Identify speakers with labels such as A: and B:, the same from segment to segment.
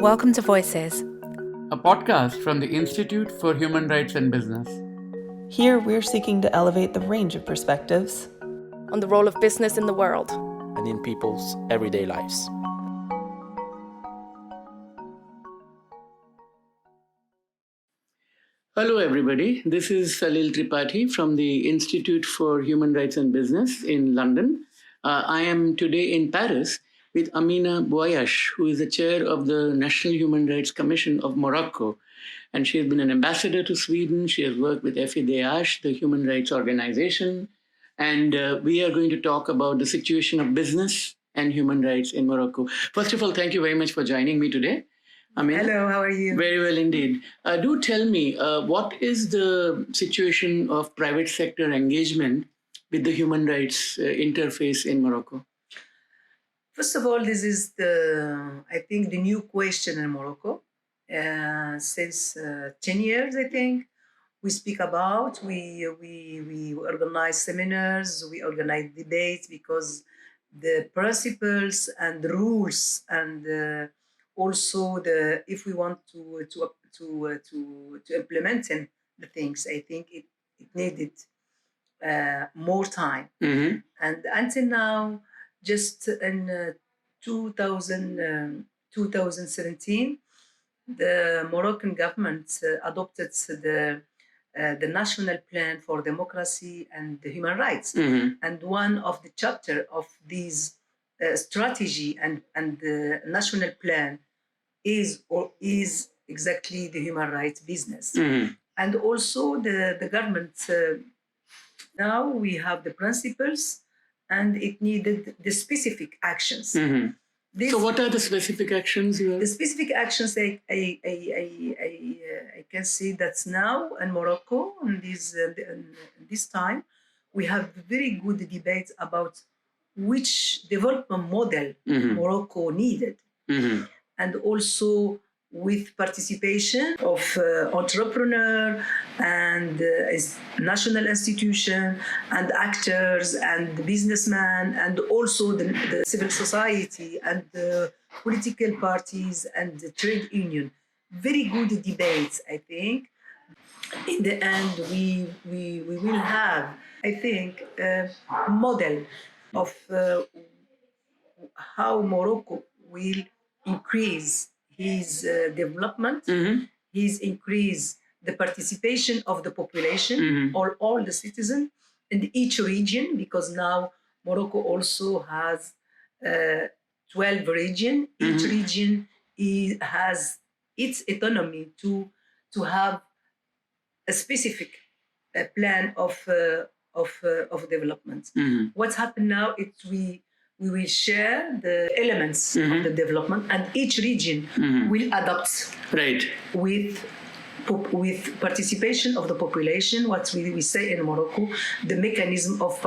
A: Welcome to Voices,
B: a podcast from the Institute for Human Rights and Business.
C: Here, we're seeking to elevate the range of perspectives
A: on the role of business in the world
D: and in people's everyday lives.
B: Hello, everybody. This is Salil Tripathi from the Institute for Human Rights and Business in London. I am today in Paris with Amina Bouayach, who is the chair of the National Human Rights Commission of Morocco. And she has been an ambassador to Sweden. She has worked with FIDH, the human rights organization. And we are going to talk about the situation of business and human rights in Morocco. First of all, thank you very much for joining me today. Amina.
E: Hello, how are you?
B: Very well indeed. Do tell me, what is the situation of private sector engagement with the human rights interface in Morocco?
E: First of all, this is I think, the new question in Morocco. Since 10 years, I think, we speak about, we organize seminars, we organize debates, because the principles and the rules and also if we want to implement the things, I think it needed more time.
B: Mm-hmm.
E: And until now, just in 2017, the Moroccan government adopted the National Plan for Democracy and Human Rights.
B: Mm-hmm.
E: And one of the chapter of this strategy and the national plan is exactly the human rights business.
B: Mm-hmm.
E: And also the government, now we have the principles, and it needed the specific actions.
B: Mm-hmm. So what are the specific actions you have?
E: The specific actions I can see that now in Morocco, in this time, we have very good debates about which development model
B: Mm-hmm.
E: Morocco needed.
B: Mm-hmm.
E: And also with participation of entrepreneur and national institution and actors and businessmen, and also the civil society and the political parties and the trade union. Very good debates, I think. In the end, we will have, I think, a model of how Morocco will increase his development,
B: Mm-hmm.
E: his increase the participation of the population,
B: Mm-hmm.
E: or all the citizens in each region, because now Morocco also has 12 regions. Each
B: Mm-hmm.
E: region has its autonomy to have a specific plan of development.
B: Mm-hmm.
E: What's happened now is we will share the elements
B: Mm-hmm.
E: of the development, and each region
B: Mm-hmm.
E: will adopt
B: Right.
E: with participation of the population, what we say in Morocco, the mechanism of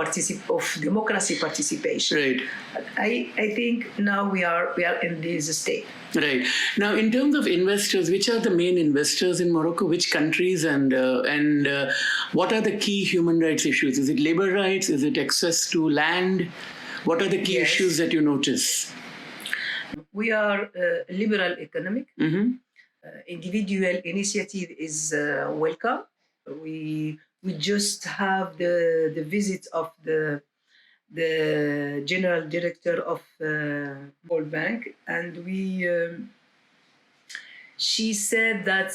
E: democracy participation.
B: Right.
E: I think now we are in this state.
B: Right. Now, in terms of investors, which are the main investors in Morocco? Which countries and what are the key human rights issues? Is it labor rights? Is it access to land? What are the key
E: Yes.
B: issues that you notice?
E: We are liberal economic.
B: Mm-hmm.
E: Individual initiative is welcome. We just have the visit of the general director of World Bank, and she said that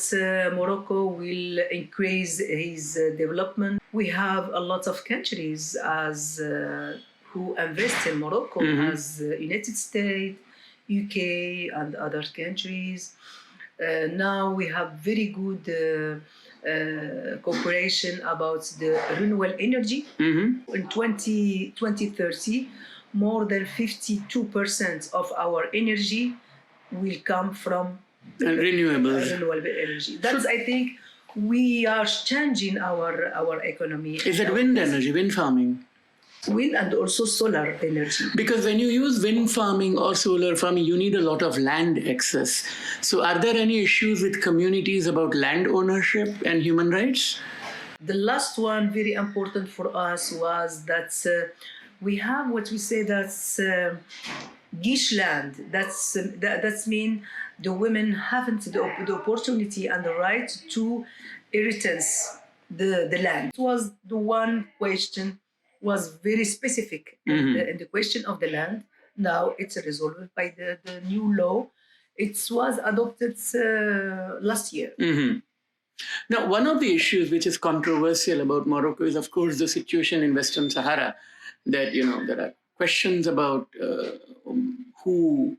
E: Morocco will increase his development. We have a lot of countries who invest in Morocco,
B: Mm-hmm.
E: as United States, UK, and other countries. Now we have very good cooperation about the renewable energy.
B: Mm-hmm.
E: In 2030, more than 52% of our energy will come from
B: And renewables.
E: renewable energy. That's, I think, we are changing our economy.
B: Is it wind energy, wind farming?
E: Wind and also solar energy.
B: Because when you use wind farming or solar farming, you need a lot of land access. So are there any issues with communities about land ownership and human rights?
E: The last one, very important for us, was that we have what we say that Gish land. That's mean the women haven't the opportunity and the right to inheritance the land. It was the one question was very specific in the question of the land. Now it's resolved by the new law. It was adopted last year.
B: Now, one of the issues which is controversial about Morocco is, of course, the situation in Western Sahara. That there are questions about who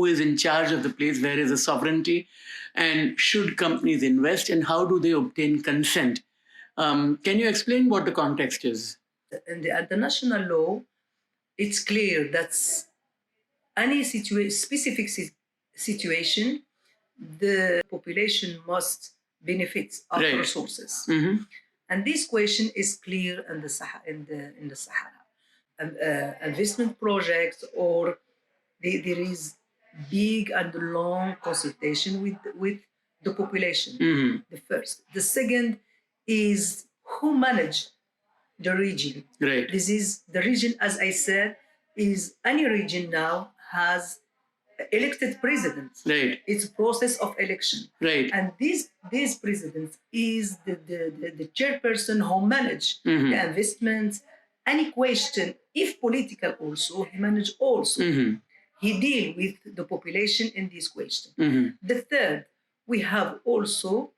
B: is in charge of the place, where is the sovereignty, and should companies invest, and how do they obtain consent? Can you explain what the context is?
E: In the international law, it's clear that any specific situation, the population must benefit of resources. And this question is clear in the Sahara. Investment projects, or there is big and long consultation with the population. The first. The second is who manage the region.
B: Right.
E: This is the region, as I said, is any region now has elected president.
B: Right.
E: It's a process of election.
B: Right.
E: And this president is the chairperson who manage the investments. Any question, if political also, he manage also. He deal with the population in this question. The third, we have also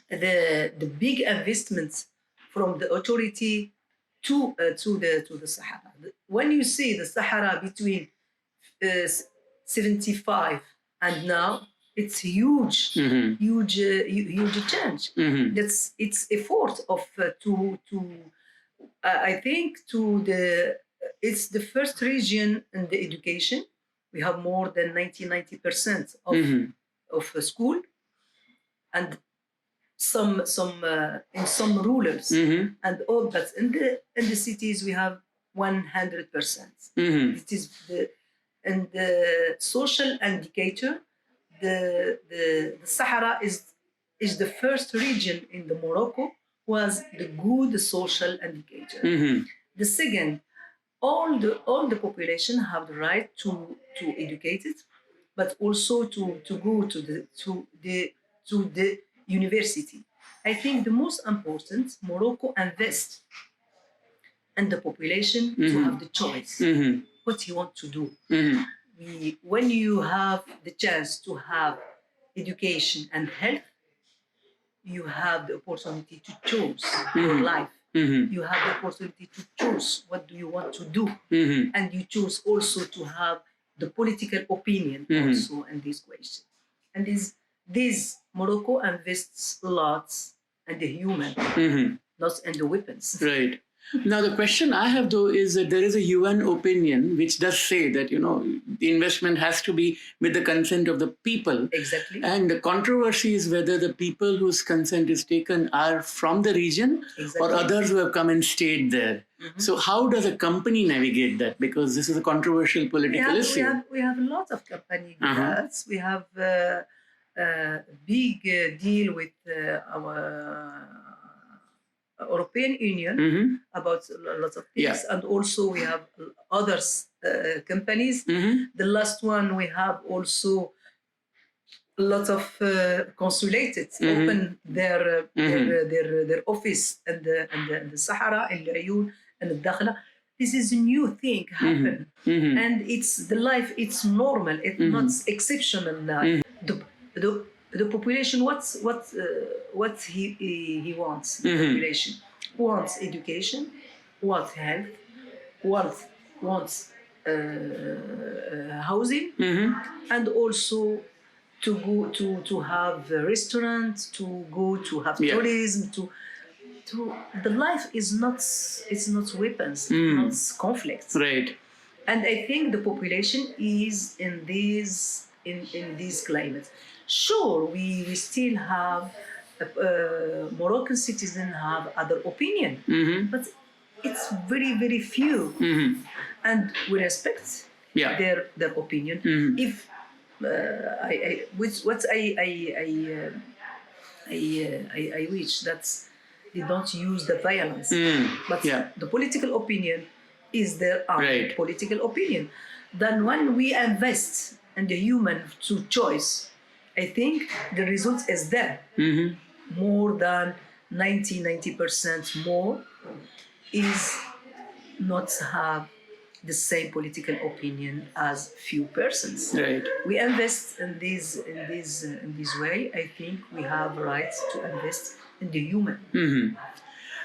E: the big investments from the authority to the Sahara. When you see the Sahara between 75 and now, it's huge change. It's effort of I think it's the first region in the education. We have more than 90% of school, and some in some rulers and all, but in the cities we have 100%. It is the social indicator. The Sahara is the first region in the Morocco was the good social indicator. The second, all the population have the right to educate it, but also to go to the university. I think the most important, Morocco invest in the population to have the choice what you want to do. When you have the chance to have education and health, you have the opportunity to choose your life. You have the opportunity to choose what do you want to do. And you choose also to have the political opinion also in this question. And this Morocco invests lots in the human, not in the weapons.
B: Right. Now, the question I have, though, is that there is a UN opinion which does say that, the investment has to be with the consent of the people.
E: Exactly.
B: And the controversy is whether the people whose consent is taken are from the region or others who have come and stayed there. So how does a company navigate that? Because this is a controversial political issue.
E: We have a lot of company deals. We have a big deal with our European Union about lots of things, and also we have others companies. The last one we have also a lot of consulates open their office in the Sahara, in Ayoun, and the Dakhla. This is a new thing happen, and it's the life. It's normal. It's not exceptional now. The population, what he wants. The population wants education, wants health, wants housing, and also to go to have a restaurant, to go to have tourism. To the life is not weapons, not conflicts.
B: Right.
E: And I think the population is in this climate. Sure, we still have Moroccan citizens have other opinion, but it's very, very few, and we respect their opinion. If I wish that they don't use the violence, but the political opinion is their own political opinion. then when we invest in the human to choice, I think the result is there. More than 90% more is not have the same political opinion as few persons.
B: Right.
E: We invest in this way. I think we have rights to invest in the human.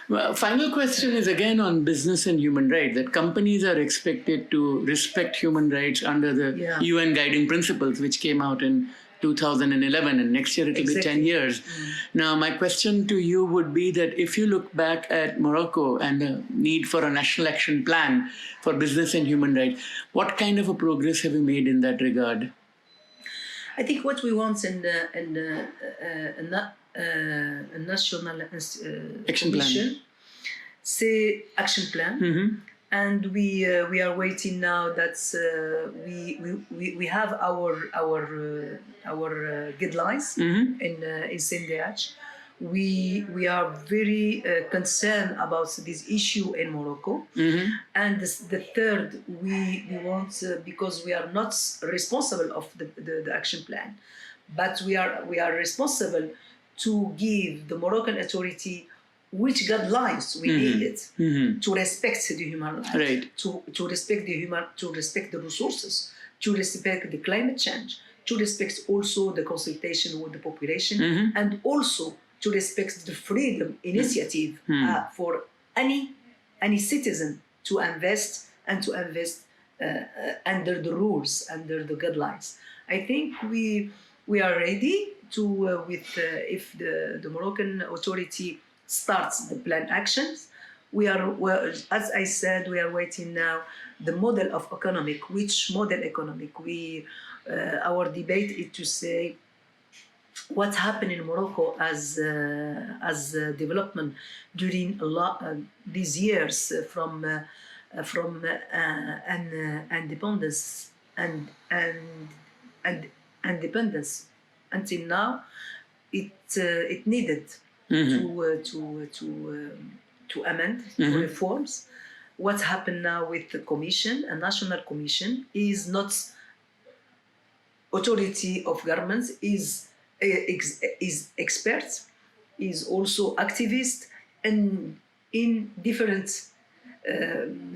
B: Well, final question is again on business and human rights, that companies are expected to respect human rights under the UN guiding principles, which came out in 2011, and next year it will be 10 years. Now, my question to you would be that if you look back at Morocco and the need for a national action plan for business and human rights, what kind of a progress have you made in that regard?
E: I think what we want in a national
B: Action
E: commission, say action plan, and we are waiting now that we have our guidelines in CNDH. We are very concerned about this issue in Morocco. And the third, we want, because we are not responsible of the action plan, but we are responsible to give the Moroccan authority which guidelines we needed to respect the human rights,
B: Right.
E: to respect the resources, to respect the climate change, to respect also the consultation with the population, and also to respect the freedom initiative for any citizen to invest under the rules, under the guidelines. I think we are ready to if the Moroccan authority starts the plan actions. As I said, we are waiting now the model of economic. Which model economic? Our debate is to say what happened in Morocco as development during these years from independence and independence until now. It needed to amend, to reforms. What happened now with the commission, a national commission, is not authority of governments, is experts, is also activist, and in different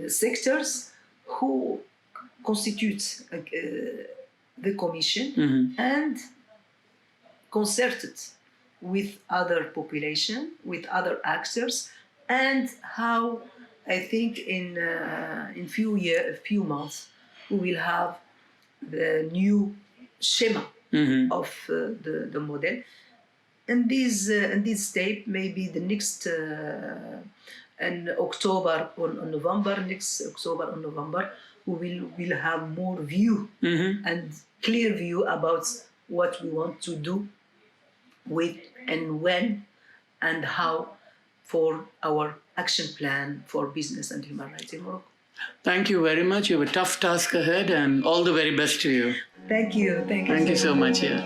E: sectors who constitute the commission and concerted with other population, with other actors, and how I think in few months we will have the new schema of the model. And this step maybe the next in October or November, next October or November, we will have more view and clear view about what we want to do with and when and how for our action plan for business and human rights in Morocco.
B: Thank you very much. You have a tough task ahead, and all the very best to you.
E: Thank you.
B: Thank you so much. Yeah.